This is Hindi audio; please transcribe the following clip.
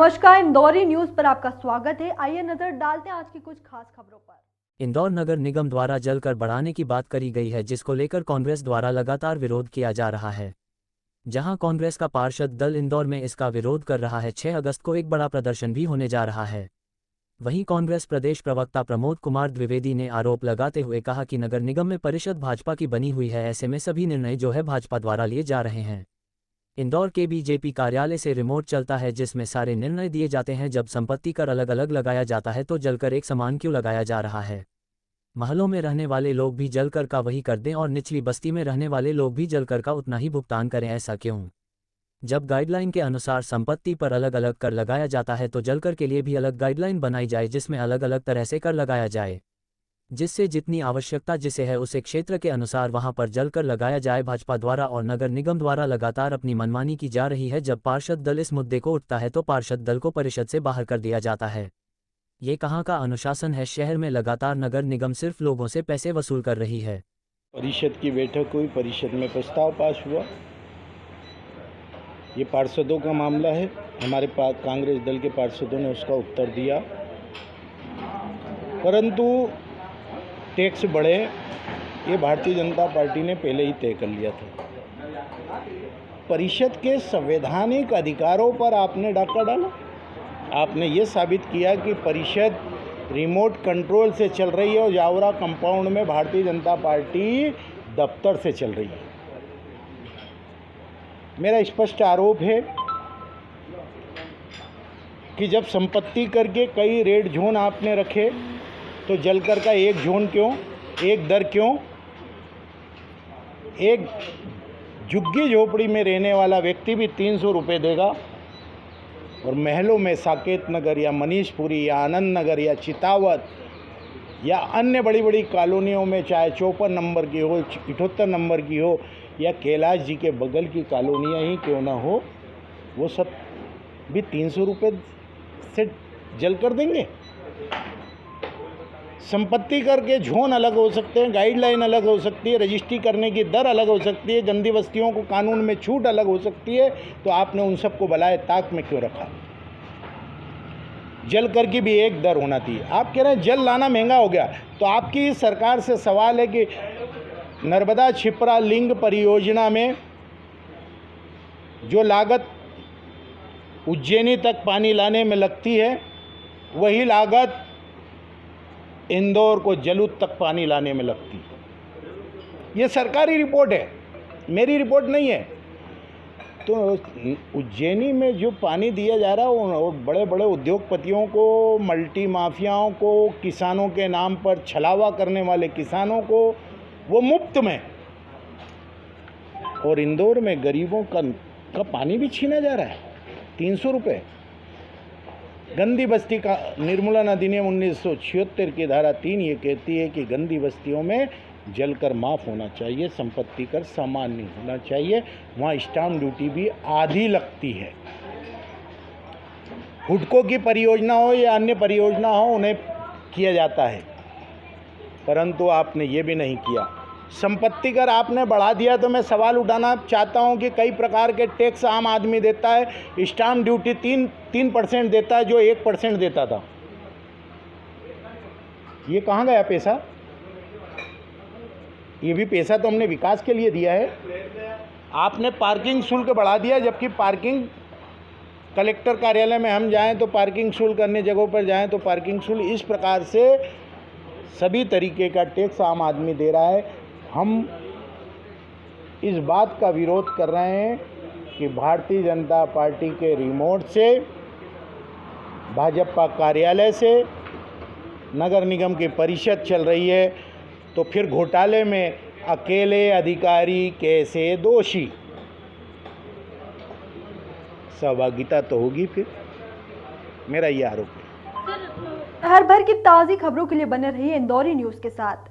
नमस्कार, इंदौरी न्यूज पर आपका स्वागत है। आइए नजर डालते हैं आज की कुछ खास खबरों पर। इंदौर नगर निगम द्वारा जल कर बढ़ाने की बात करी गई है, जिसको लेकर कांग्रेस द्वारा लगातार विरोध किया जा रहा है। जहां कांग्रेस का पार्षद दल इंदौर में इसका विरोध कर रहा है। 6 अगस्त को एक बड़ा प्रदर्शन भी होने जा रहा है। वहीं कांग्रेस प्रदेश प्रवक्ता प्रमोद कुमार द्विवेदी ने आरोप लगाते हुए कहा कि नगर निगम में परिषद भाजपा की बनी हुई है, ऐसे में सभी निर्णय जो है भाजपा द्वारा लिए जा रहे हैं। इंदौर के बीजेपी कार्यालय से रिमोट चलता है, जिसमें सारे निर्णय दिए जाते हैं। जब संपत्ति कर अलग अलग लगाया जाता है तो जलकर एक समान क्यों लगाया जा रहा है? महलों में रहने वाले लोग भी जलकर का वही कर दें और निचली बस्ती में रहने वाले लोग भी जलकर का उतना ही भुगतान करें, ऐसा क्यों? जब गाइडलाइन के अनुसार संपत्ति पर अलग अलग कर लगाया जाता है तो जलकर के लिए भी अलग गाइडलाइन बनाई जाए, जिसमें अलग अलग तरह से कर लगाया जाए, जिससे जितनी आवश्यकता जिसे है उसे क्षेत्र के अनुसार वहां पर जलकर लगाया जाए। भाजपा द्वारा और नगर निगम द्वारा लगातार अपनी मनमानी की जा रही है। जब पार्षद दल इस मुद्दे को उठता है तो पार्षद दल को परिषद से बाहर कर दिया जाता है। ये कहाँ का अनुशासन है? शहर में लगातार नगर निगम सिर्फ लोगों से पैसे वसूल कर रही है। परिषद की बैठक हुई, परिषद में प्रस्ताव पास हुआ। ये पार्षदों का मामला है। हमारे पास कांग्रेस दल के पार्षदों ने उसका उत्तर दिया, परंतु टैक्स बढ़े ये भारतीय जनता पार्टी ने पहले ही तय कर लिया था। परिषद के संवैधानिक अधिकारों पर आपने डाका डाला। आपने ये साबित किया कि परिषद रिमोट कंट्रोल से चल रही है और जावरा कंपाउंड में भारतीय जनता पार्टी दफ्तर से चल रही है। मेरा स्पष्ट आरोप है कि जब संपत्ति करके कई रेड जोन आपने रखे तो जलकर का एक जोन क्यों, एक दर क्यों? एक झुग्गी झोपड़ी में रहने वाला व्यक्ति भी 300 रुपये देगा और महलों में साकेत नगर या मनीषपुरी या आनंद नगर या चितावत या अन्य बड़ी बड़ी कॉलोनियों में, चाहे 54 नंबर की हो, 78 नंबर की हो या कैलाश जी के बगल की कॉलोनियाँ ही क्यों ना हो, वो सब भी 300 रुपये से जल कर देंगे। संपत्ति कर के जोन अलग हो सकते हैं, गाइडलाइन अलग हो सकती है, रजिस्ट्री करने की दर अलग हो सकती है, गंदी बस्तियों को कानून में छूट अलग हो सकती है, तो आपने उन सबको बलाए ताक में क्यों रखा? जल कर की भी एक दर होना चाहिए। आप कह रहे हैं जल लाना महंगा हो गया, तो आपकी सरकार से सवाल है कि नर्मदा छिपरा लिंग परियोजना में जो लागत उज्जैनी तक पानी लाने में लगती है, वही लागत इंदौर को जलूद तक पानी लाने में लगती है। ये सरकारी रिपोर्ट है, मेरी रिपोर्ट नहीं है। तो उज्जैनी में जो पानी दिया जा रहा है वो बड़े बड़े उद्योगपतियों को, मल्टी माफियाओं को, किसानों के नाम पर छलावा करने वाले किसानों को, वो मुफ्त में, और इंदौर में गरीबों का पानी भी छीना जा रहा है 300 रुपये। गंदी बस्ती का निर्मूलन अधिनियम 1976 की धारा 3 ये कहती है कि गंदी बस्तियों में जलकर माफ़ होना चाहिए, संपत्ति कर सामान नहीं होना चाहिए। वहाँ स्टाम्प ड्यूटी भी आधी लगती है। हुडको की परियोजना हो या अन्य परियोजना हो, उन्हें किया जाता है, परंतु आपने ये भी नहीं किया। संपत्ति कर आपने बढ़ा दिया। तो मैं सवाल उठाना चाहता हूं कि कई प्रकार के टैक्स आम आदमी देता है। स्टाम्प ड्यूटी 3% देता है, जो 1% देता था। ये कहाँ गया पैसा? ये भी पैसा तो हमने विकास के लिए दिया है। आपने पार्किंग शुल्क बढ़ा दिया, जबकि पार्किंग कलेक्टर कार्यालय में हम जाएं तो पार्किंग शुल्क, अन्य जगहों पर जाएं तो पार्किंग शुल्क, इस प्रकार से सभी तरीके का टैक्स आम आदमी दे रहा है। हम इस बात का विरोध कर रहे हैं कि भारतीय जनता पार्टी के रिमोट से, भाजपा कार्यालय से नगर निगम की परिषद चल रही है, तो फिर घोटाले में अकेले अधिकारी कैसे दोषी? सहभागिता तो होगी फिर। मेरा ये आरोप है। हर भर की ताज़ी खबरों के लिए बने रहिए इंदौरी न्यूज के साथ।